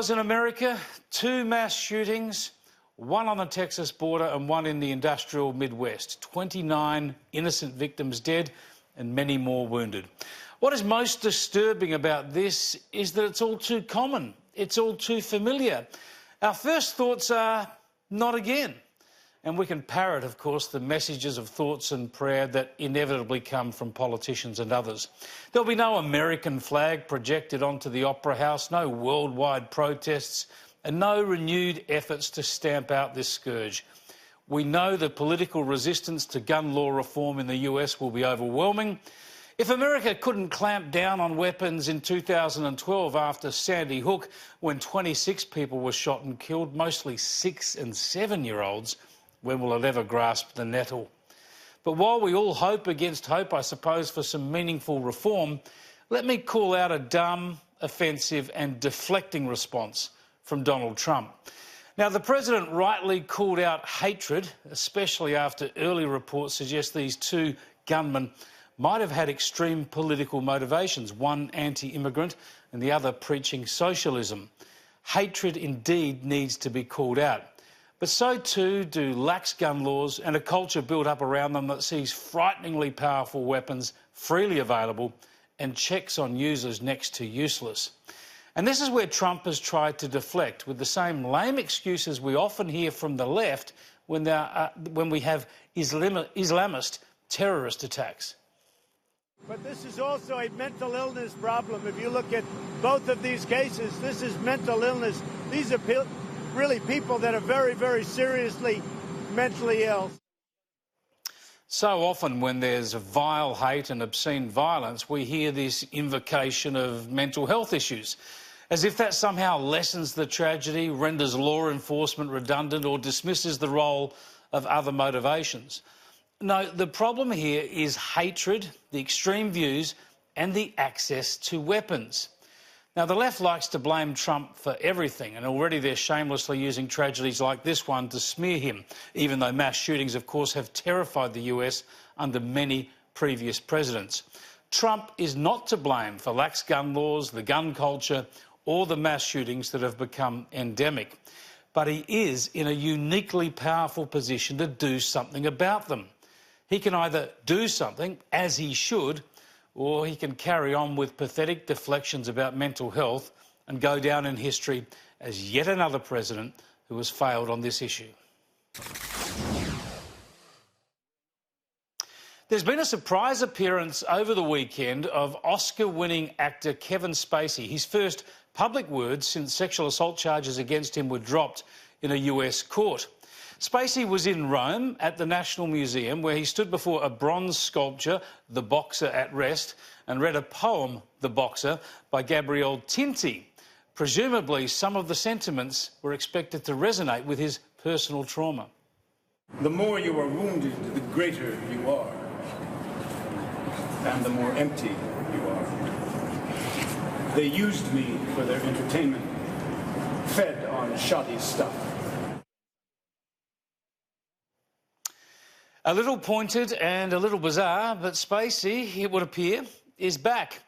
bushfires in America, 2 mass shootings, 1 on the Texas border and 1 in the industrial Midwest. 29 innocent victims dead and many more wounded. What is most disturbing about this is that it's all too common. It's all too familiar. Our first thoughts are, not again. And we can parrot, of course, the messages of thoughts and prayer that inevitably come from politicians and others. There'll be no American flag projected onto the Opera House, no worldwide protests, and no renewed efforts to stamp out this scourge. We know the political resistance to gun law reform in the US will be overwhelming. If America couldn't clamp down on weapons in 2012 after Sandy Hook, when 26 people were shot and killed, mostly 6- and 7-year-olds, when will it ever grasp the nettle? But while we all hope against hope, I suppose, for some meaningful reform, let me call out a dumb, offensive and deflecting response from Donald Trump. Now, the President rightly called out hatred, especially after early reports suggest these 2 gunmen might have had extreme political motivations, one anti-immigrant and the other preaching socialism. Hatred indeed needs to be called out. But so too do lax gun laws and a culture built up around them that sees frighteningly powerful weapons freely available and checks on users next to useless. And this is where Trump has tried to deflect with the same lame excuses we often hear from the left when we have Islamist terrorist attacks. But this is also a mental illness problem. If you look at both of these cases, this is mental illness. These are really people that are very, very seriously mentally ill. So often when there's vile hate and obscene violence, we hear this invocation of mental health issues, as if that somehow lessens the tragedy, renders law enforcement redundant or dismisses the role of other motivations. No, the problem here is hatred, the extreme views and the access to weapons. Now, the left likes to blame Trump for everything, and already they're shamelessly using tragedies like this one to smear him, even though mass shootings, of course, have terrified the US under many previous presidents. Trump is not to blame for lax gun laws, the gun culture, or the mass shootings that have become endemic. But he is in a uniquely powerful position to do something about them. He can either do something, as he should, or he can carry on with pathetic deflections about mental health and go down in history as yet another president who has failed on this issue. There's been a surprise appearance over the weekend of Oscar-winning actor Kevin Spacey, his first public words since sexual assault charges against him were dropped in a US court. Spacey was in Rome at the National Museum, where he stood before a bronze sculpture, The Boxer at Rest, and read a poem, The Boxer, by Gabriele Tinti. Presumably, some of the sentiments were expected to resonate with his personal trauma. The more you are wounded, the greater you are, and the more empty you are. They used me for their entertainment, fed on shoddy stuff. A little pointed and a little bizarre, but Spacey, it would appear, is back.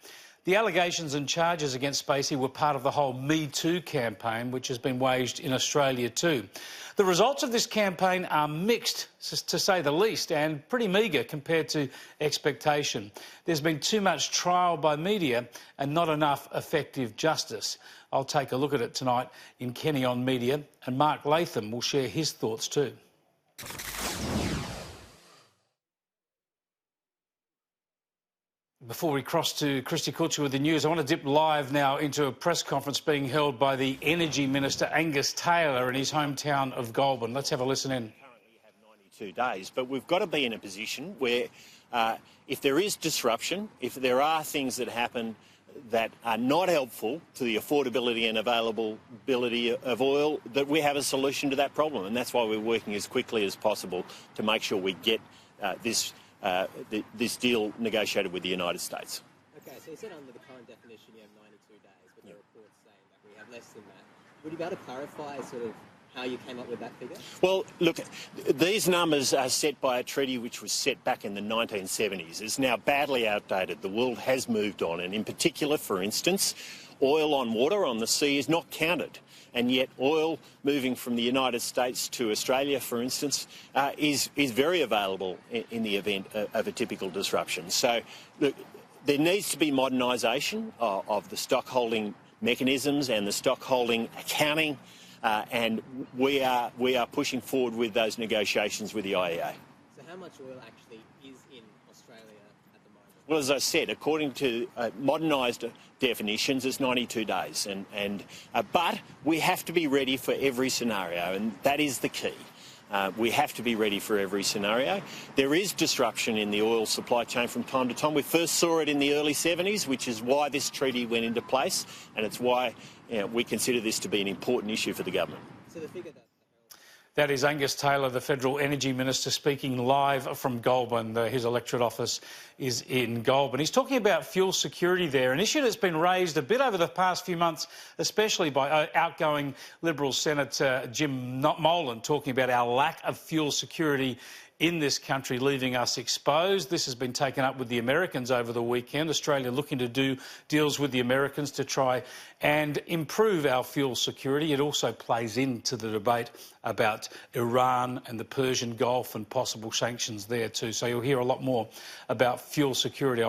The allegations and charges against Spacey were part of the whole Me Too campaign, which has been waged in Australia too. The results of this campaign are mixed, to say the least, and pretty meagre compared to expectation. There's been too much trial by media and not enough effective justice. I'll take a look at it tonight in Kenny on Media, and Mark Latham will share his thoughts too. Before we cross to Christy Kutcher with the news, I want to dip live now into a press conference being held by the Energy Minister Angus Taylor in his hometown of Goulburn. Let's have a listen in. Currently you have 92 days, but we've got to be in a position where if there is disruption, if there are things that happen that are not helpful to the affordability and availability of oil, that we have a solution to that problem. And that's why we're working as quickly as possible to make sure we get this deal negotiated with the United States. Okay, so you said under the current definition you have 92 days, but there are reports saying that we have less than that. Would you be able to clarify sort of how you came up with that figure? Well, look, these numbers are set by a treaty which was set back in the 1970s. It's now badly outdated. The world has moved on, and in particular, for instance, oil on water on the sea is not counted. And yet oil moving from the United States to Australia, for instance, is very available in the event of a typical disruption. So look, there needs to be modernisation of the stockholding mechanisms and the stockholding accounting, and we are pushing forward with those negotiations with the IEA. So how much oil actually is in Australia at the moment? Well, as I said, according to modernised definitions, it's 92 days. But we have to be ready for every scenario, and that is the key. We have to be ready for every scenario. There is disruption in the oil supply chain from time to time. We first saw it in the early 70s, which is why this treaty went into place, and it's why we consider this to be an important issue for the government. So the figure That is Angus Taylor, the Federal Energy Minister, speaking live from Goulburn. His electorate office is in Goulburn. He's talking about fuel security there, an issue that's been raised a bit over the past few months, especially by outgoing Liberal Senator Jim Molan, talking about our lack of fuel security in this country, leaving us exposed. This has been taken up with the Americans over the weekend. Australia looking to do deals with the Americans to try and improve our fuel security. It also plays into the debate about Iran and the Persian Gulf and possible sanctions there too. So you'll hear a lot more about fuel security.